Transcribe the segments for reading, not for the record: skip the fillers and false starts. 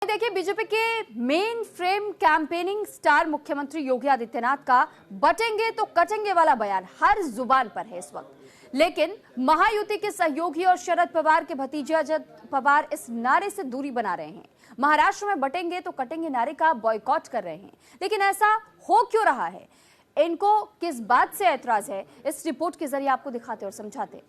देखिए, बीजेपी के main frame campaigning star मुख्यमंत्री योगी आदित्यनाथ का बटेंगे तो कटेंगे वाला बयान हर जुबान पर है इस वक्त। लेकिन महायुति के सहयोगी और शरद पवार के भतीजे अजित पवार इस नारे से दूरी बना रहे हैं। महाराष्ट्र में बटेंगे तो कटेंगे नारे का बॉयकॉट कर रहे हैं। लेकिन ऐसा हो क्यों रहा है, इनको किस बात से ऐतराज है, इस रिपोर्ट के जरिए आपको दिखाते और समझाते।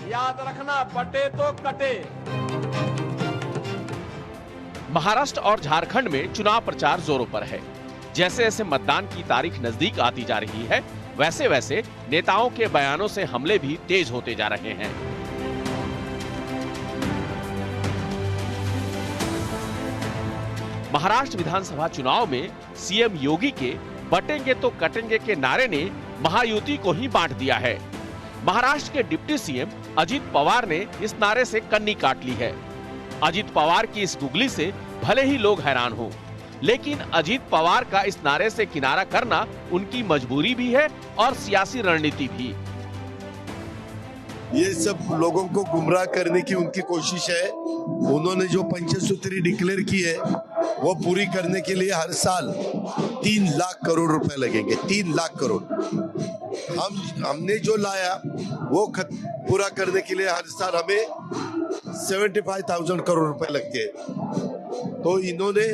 याद रखना, बटे तो कटे। महाराष्ट्र और झारखंड में चुनाव प्रचार जोरों पर है। जैसे जैसे मतदान की तारीख नजदीक आती जा रही है, वैसे वैसे नेताओं के बयानों से हमले भी तेज होते जा रहे हैं। महाराष्ट्र विधानसभा चुनाव में सीएम योगी के बटेंगे तो कटेंगे के नारे ने महायुति को ही बांट दिया है। महाराष्ट्र के डिप्टी सीएम अजित पवार ने इस नारे से कन्नी काट ली है। अजित पवार की इस गुगली से भले ही लोग हैरान हो, लेकिन अजित पवार का इस नारे से किनारा करना उनकी मजबूरी भी है और सियासी रणनीति भी। ये सब लोगों को गुमराह करने की उनकी कोशिश है। उन्होंने जो पंचसूत्री डिक्लेयर की है वो पूरी करने के लिए हर साल 3 लाख करोड़ रुपए लगेंगे। 3 लाख करोड़ हमने जो लाया वो पूरा करने के लिए हर साल हमें 75,000 करोड़ रुपए लगते हैं। तो इन्होंने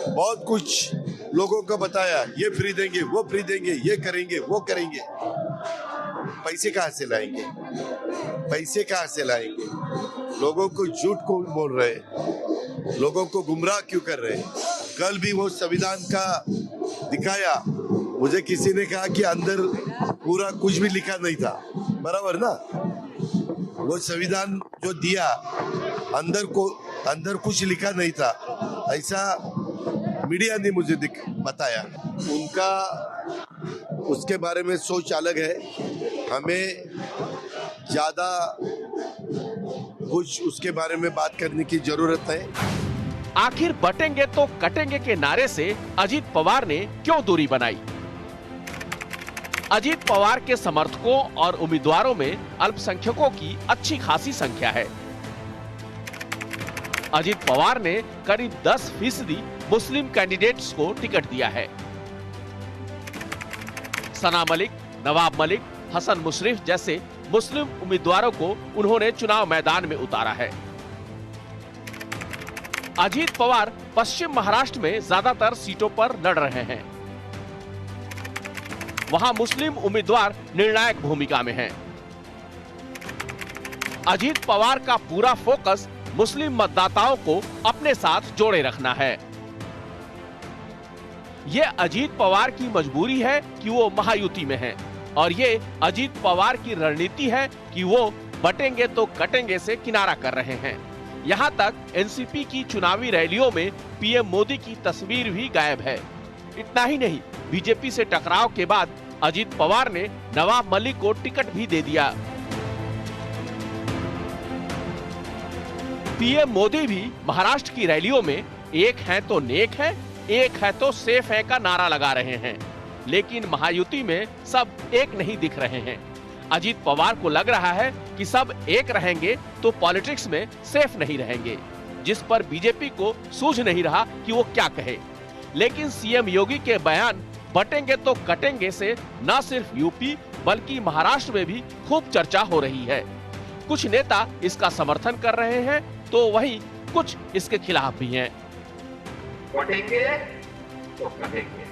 बहुत कुछ लोगों को बताया, ये फ्री देंगे, वो फ्री देंगे, ये करेंगे, वो करेंगे। पैसे कहाँ से लाएंगे? पैसे कहाँ से लाएंगे? लोगों को झूठ क्यों बोल रहे हैं? लोगों को गुमराह क्यों कर रहे हैं? कल भी वो संविधान का दिखाया, मुझे किसी ने कहा कि अंदर पूरा कुछ भी लिखा नहीं था, बराबर ना? वो संविधान जो दिया अंदर कुछ लिखा नहीं था, ऐसा मीडिया ने मुझे बताया। उनका उसके बारे में सोच अलग है, हमें ज्यादा कुछ उसके बारे में बात करने की जरूरत है। आखिर बटेंगे तो कटेंगे के नारे से अजित पवार ने क्यों दूरी बनाई? अजित पवार के समर्थकों और उम्मीदवारों में अल्पसंख्यकों की अच्छी खासी संख्या है। अजित पवार ने करीब 10% मुस्लिम कैंडिडेट्स को टिकट दिया है। सना मलिक, नवाब मलिक, हसन मुशर्रफ जैसे मुस्लिम उम्मीदवारों को उन्होंने चुनाव मैदान में उतारा है। अजित पवार पश्चिम महाराष्ट्र में ज्यादातर सीटों पर लड़ रहे हैं। वहां मुस्लिम उम्मीदवार निर्णायक भूमिका में हैं। अजित पवार का पूरा फोकस मुस्लिम मतदाताओं को अपने साथ जोड़े रखना है। ये अजित पवार की मजबूरी है कि वो महायुति में हैं, और ये अजित पवार की रणनीति है कि वो बटेंगे तो कटेंगे से किनारा कर रहे हैं। यहाँ तक एनसीपी की चुनावी रैलियों में पीएम मोदी की तस्वीर भी गायब है। इतना ही नहीं, बीजेपी से टकराव के बाद अजित पवार ने नवाब मलिक को टिकट भी दे दिया। पीएम मोदी भी महाराष्ट्र की रैलियों में एक है तो नेक है, एक है तो सेफ है का नारा लगा रहे हैं। लेकिन महायुति में सब एक नहीं दिख रहे हैं। अजित पवार को लग रहा है कि सब एक रहेंगे तो पॉलिटिक्स में सेफ नहीं रहेंगे, जिस पर बीजेपी को सूझ नहीं रहा कि वो क्या कहे। लेकिन सीएम योगी के बयान बटेंगे तो कटेंगे से न सिर्फ यूपी बल्कि महाराष्ट्र में भी खूब चर्चा हो रही है। कुछ नेता इसका समर्थन कर रहे हैं तो वहीं कुछ इसके खिलाफ भी हैं। बटेंगे तो कटेंगे।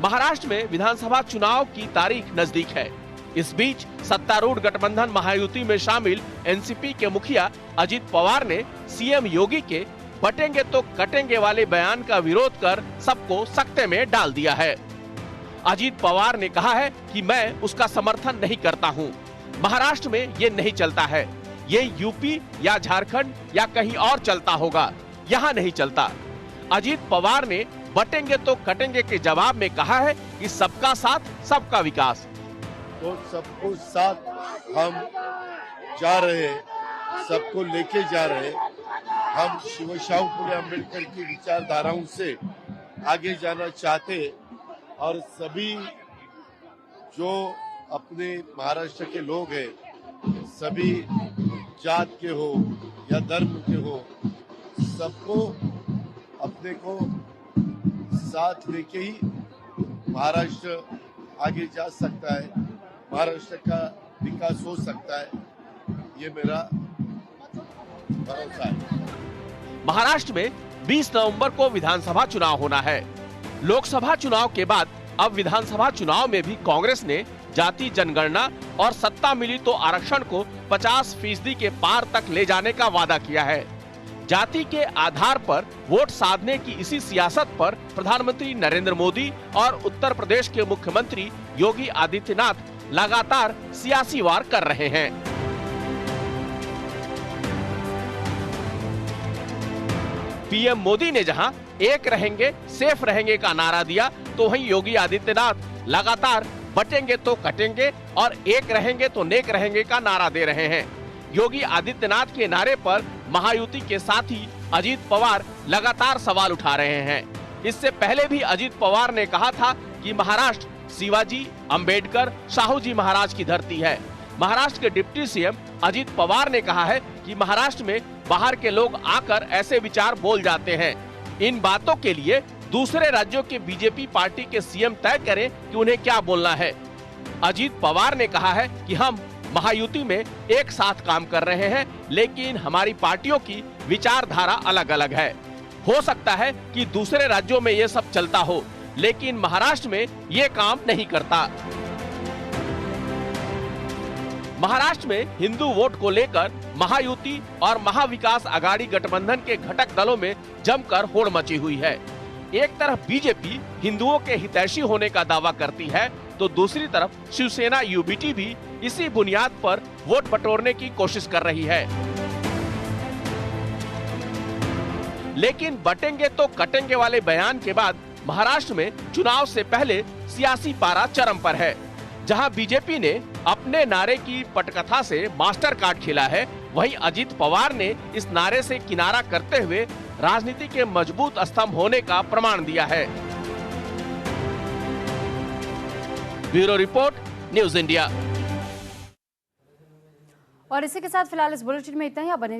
महाराष्ट्र में विधानसभा चुनाव की तारीख नजदीक है। इस बीच सत्तारूढ़ गठबंधन महायुति में शामिल एनसीपी के मुखिया अजित पवार ने सीएम योगी के बटेंगे तो कटेंगे वाले बयान का विरोध कर सबको सकते में डाल दिया है। अजित पवार ने कहा है कि मैं उसका समर्थन नहीं करता हूं। महाराष्ट्र में ये नहीं चलता है, ये यूपी या झारखंड या कहीं और चलता होगा, यहाँ नहीं चलता। अजित पवार ने बटेंगे तो कटेंगे के जवाब में कहा है कि सबका साथ सबका विकास। तो सबको साथ हम जा रहे हैं, सबको लेके जा रहे हैं। हम शिव शाहू फुले अम्बेडकर की विचारधाराओं से आगे जाना चाहते हैं। और सभी जो अपने महाराष्ट्र के लोग हैं, सभी जात के हो या धर्म के हो, सबको अपने को साथ लेके ही महाराष्ट्र आगे जा सकता है, महाराष्ट्र का विकास हो सकता है, ये मेरा भरोसा है। महाराष्ट्र में 20 नवंबर को विधानसभा चुनाव होना है। लोकसभा चुनाव के बाद अब विधानसभा चुनाव में भी कांग्रेस ने जाति जनगणना और सत्ता मिली तो आरक्षण को 50% के पार तक ले जाने का वादा किया है। जाति के आधार पर वोट साधने की इसी सियासत पर प्रधानमंत्री नरेंद्र मोदी और उत्तर प्रदेश के मुख्यमंत्री योगी आदित्यनाथ लगातार सियासी वार कर रहे हैं। पीएम मोदी ने जहां एक रहेंगे सेफ रहेंगे का नारा दिया, तो वहीं योगी आदित्यनाथ लगातार बटेंगे तो कटेंगे और एक रहेंगे तो नेक रहेंगे का नारा दे रहे हैं। योगी आदित्यनाथ के नारे पर महायुति के साथी अजीत पवार लगातार सवाल उठा रहे हैं। इससे पहले भी अजीत पवार ने कहा था कि महाराष्ट्र शिवाजी, अंबेडकर, साहू जी महाराज की धरती है। महाराष्ट्र के डिप्टी सीएम अजीत पवार ने कहा है कि महाराष्ट्र में बाहर के लोग आकर ऐसे विचार बोल जाते हैं। इन बातों के लिए दूसरे राज्यों के बीजेपी पार्टी के सीएम तय करें कि उन्हें क्या बोलना है। अजीत पवार ने कहा है कि हम महायुति में एक साथ काम कर रहे हैं, लेकिन हमारी पार्टियों की विचारधारा अलग अलग है। हो सकता है कि दूसरे राज्यों में ये सब चलता हो, लेकिन महाराष्ट्र में ये काम नहीं करता। महाराष्ट्र में हिंदू वोट को लेकर महायुति और महाविकास आघाड़ी गठबंधन के घटक दलों में जमकर होड़ मची हुई है। एक तरफ बीजेपी हिंदुओं के हितैषी होने का दावा करती है, तो दूसरी तरफ शिवसेना यूबीटी भी इसी बुनियाद पर वोट बटोरने की कोशिश कर रही है। लेकिन बटेंगे तो कटेंगे वाले बयान के बाद महाराष्ट्र में चुनाव से पहले सियासी पारा चरम पर है। जहां बीजेपी ने अपने नारे की पटकथा से मास्टर कार्ड खेला है, वहीं अजीत पवार ने इस नारे से किनारा करते हुए राजनीति के मजबूत स्तंभ होने का प्रमाण दिया है। Bureau report, news India. और इसी के साथ फिलहाल इस बुलेटिन में इतना ही। आप बने